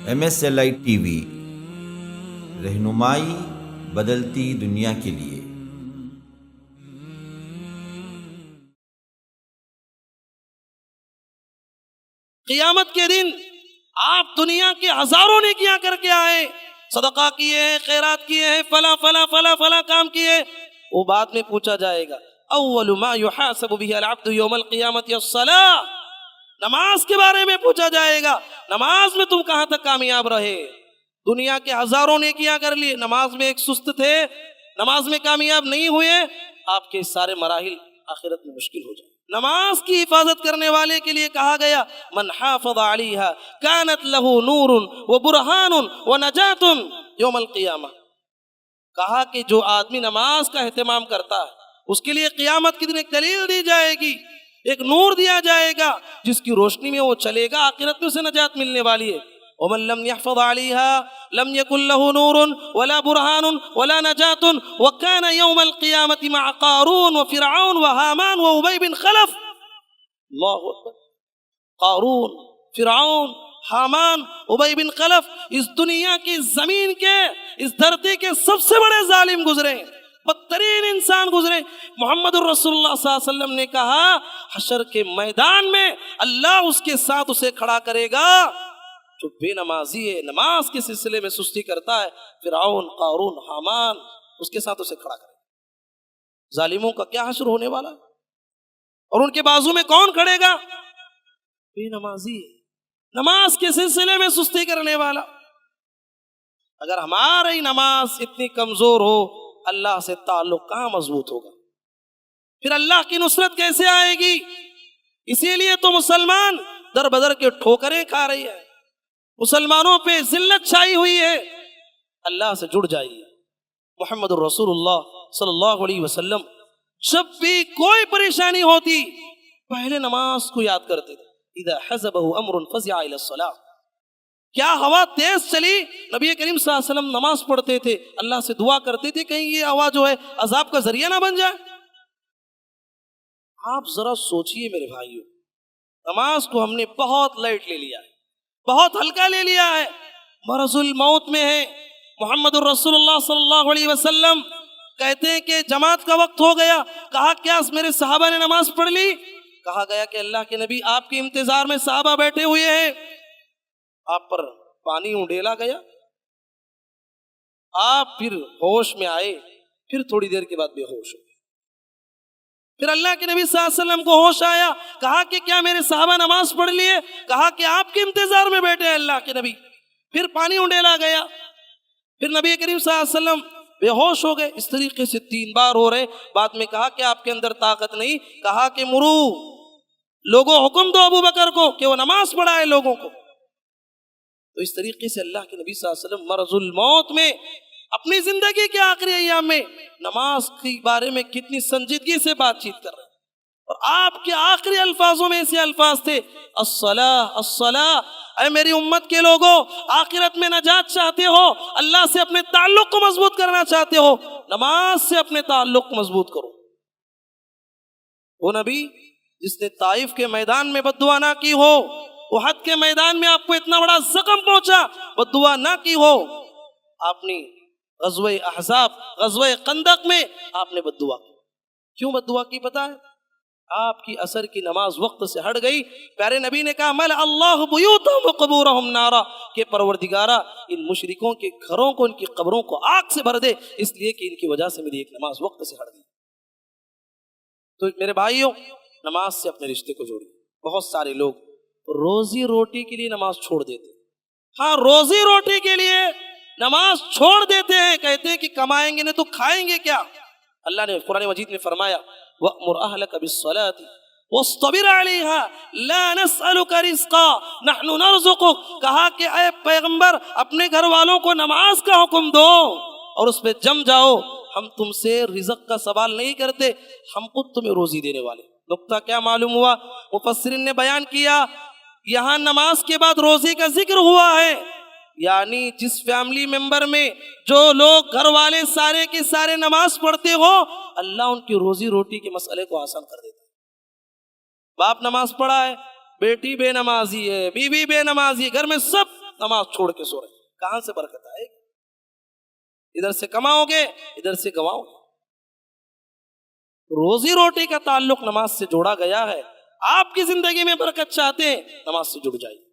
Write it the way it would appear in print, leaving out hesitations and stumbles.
MSLI T V, رہنمائی بدلتی دنیا کے لیے۔ قیامت کے دن آپ دنیا کے ہزاروں نیکیاں کر کے آئے، صدقہ کیے ہیں، خیرات کیے ہیں، فلاں فلاں فلاں فلاں کام کیے، وہ بعد میں پوچھا جائے گا اول ما یحاسب به العبد یوم القیامت الصلاۃ، نماز کے بارے میں پوچھا جائے گا، نماز میں تم کہاں تک کامیاب رہے؟ دنیا کے ہزاروں نیکیاں کر لیے، نماز میں ایک سست تھے، نماز میں کامیاب نہیں ہوئے، آپ کے سارے مراحل آخرت میں مشکل ہو جائیں۔ نماز کی حفاظت کرنے والے کے لیے کہا گیا من حافظ علیہا کانت لہ نور و برہان و نجات یوم القیامہ، کہا کہ جو آدمی نماز کا اہتمام کرتا ہے اس کے لیے قیامت کے دن ایک دلیل دی جائے گی، ایک نور دیا جائے گا جس کی روشنی میں وہ چلے گا، آخرت میں اسے نجات ملنے والی ہے۔ ومن لم يحفظ عليها لم يكن له نور ولا برهان ولا نجاة وكان يوم القيامة مع قارون وفرعون وهامان وأبي بن خلف۔ اللہ اکبر، قارون، فرعون، حامان، ابی بن خلف اس دنیا کی زمین کے، اس دھرتی کے سب سے بڑے ظالم گزرے، بدترین انسان گزرے۔ محمد الرسول اللہ صلی اللہ علیہ وسلم نے کہا حشر کے میدان میں اللہ اس کے ساتھ اسے کھڑا کرے گا جو بے نمازی ہے، نماز کے سلسلے میں سستی کرتا ہے، فرعون، قارون، حامان، اس کے ساتھ اسے کھڑا کرے گا۔ ظالموں کا کیا حشر ہونے والا، اور ان کے بازو میں کون کھڑے گا؟ بے نمازی ہے، نماز کے سلسلے میں سستی کرنے والا۔ اگر ہماری نماز اتنی کمزور ہو، اللہ سے تعلق کہاں مضبوط ہوگا؟ پھر اللہ کی نصرت کیسے آئے گی؟ اسی لیے تو مسلمان در بدر کے ٹھوکریں کھا رہی ہے، مسلمانوں پہ ذلت چھائی ہوئی ہے۔ اللہ سے جڑ جائیے۔ محمد الرسول اللہ صلی اللہ علیہ وسلم جب بھی کوئی پریشانی ہوتی پہلے نماز کو یاد کرتے تھے۔ اذا حزبه امر فزع الى الصلاۃ، کیا ہوا تیز چلی، نبی کریم صلی اللہ علیہ وسلم نماز پڑھتے تھے، اللہ سے دعا کرتے تھے کہیں یہ ہوا جو ہے عذاب کا ذریعہ نہ بن جائے۔ آپ ذرا سوچئے میرے بھائیوں، نماز کو ہم نے بہت لائٹ لے لیا ہے، بہت ہلکا لے لیا ہے، مرض الموت میں ہے۔ محمد الرسول اللہ صلی اللہ علیہ وسلم کہتے ہیں کہ جماعت کا وقت ہو گیا، کہا کیا میرے صحابہ نے نماز پڑھ لی؟ کہا گیا کہ اللہ کے نبی آپ کے انتظار میں صحابہ بیٹھے ہوئے ہیں۔ آپ پر پانی اونڈیلا گیا، آپ پھر ہوش میں آئے، پھر تھوڑی دیر کے بعد بے ہوش ہو گئے۔ پھر اللہ کے نبی صلی اللہ علیہ وسلم کو ہوش آیا، کہا کہ کیا میرے صحابہ نماز پڑھ لیے؟ کہا کہ آپ کے انتظار میں بیٹھے ہیں اللہ کے نبی۔ پھر پانی اونڈیلا گیا، پھر نبی کریم صلی اللہ علیہ وسلم بے ہوش ہو گئے۔ اس طریقے سے 3 بار ہو رہے۔ بعد میں کہا کہ آپ کے اندر طاقت نہیں، کہا کہ مرو، لوگوں حکم دو ابو بکر کو کہ وہ نماز پڑھائے لوگوں کو۔ تو اس طریقے سے اللہ کے نبی صلی اللہ علیہ وسلم مرض الموت میں اپنی زندگی کے آخری ایام میں نماز کے بارے میں کتنی سنجیدگی سے بات چیت کر رہے ہیں، اور آپ کے آخری الفاظوں میں ایسے الفاظ تھے الصلاۃ الصلاۃ، اے میری امت کے لوگوں، آخرت میں نجات چاہتے ہو، اللہ سے اپنے تعلق کو مضبوط کرنا چاہتے ہو، نماز سے اپنے تعلق کو مضبوط کرو۔ وہ نبی جس نے طائف کے میدان میں بد دعا نہ کی ہو، احد کے میدان میں آپ کو اتنا بڑا زخم پہنچا، بد دعا نہ کی ہو، آپ نے غزوہ احزاب، غزوہ خندق میں آپ نے بد دعا کی۔ کیوں بد دعا کی پتہ ہے؟ آپ کی عصر کی نماز وقت سے ہٹ گئی۔ پیارے نبی نے کہا ملأ اللہ بیوتہم وقبورہم نارا، کہ پروردگارا ان مشرکوں کے گھروں کو، ان کی قبروں کو آگ سے بھر دے، اس لیے کہ ان کی وجہ سے میری ایک نماز وقت سے ہٹ گئی۔ تو میرے بھائیوں، نماز سے اپنے رشتے کو جوڑیے۔ بہت سارے لوگ روزی روٹی کے لیے نماز چھوڑ دیتے، ہاں روزی روٹی کے لیے نماز چھوڑ دیتے ہیں، کہتے ہیں کہ کمائیں گے نہیں تو کھائیں گے کیا؟ اللہ نے قرآن مجید میں فرمایا وَأْمُرْ أَهْلَكَ بِالصَّلَاةِ وَاصْطَبِرْ عَلَيْهَا لَا نَسْأَلُكَ رِزْقًا نَحْنُ نَرْزُقُكَ، کہا کہ اے پیغمبر اپنے گھر والوں کو نماز کا حکم دو اور اس پہ جم جاؤ، ہم تم سے رزق کا سوال نہیں کرتے، ہم خود تمہیں روزی دینے والے۔ نقطہ کیا معلوم ہوا؟ مفسرین نے بیان کیا یہاں نماز کے بعد روزی کا ذکر ہوا ہے، یعنی جس فیملی ممبر میں جو لوگ گھر والے سارے کے سارے نماز پڑھتے ہو، اللہ ان کی روزی روٹی کے مسئلے کو آسان کر دیتا ہے۔ باپ نماز پڑھا ہے، بیٹی بے نمازی ہے، بیوی بے نمازی ہے، گھر میں سب نماز چھوڑ کے سو رہے، کہاں سے برکت آئے گی؟ ادھر سے کماؤ گے، ادھر سے گواؤ گے۔ روزی روٹی کا تعلق نماز سے جوڑا گیا ہے۔ آپ کی زندگی میں برکت چاہتے ہیں، نماز سے جڑ جائیے۔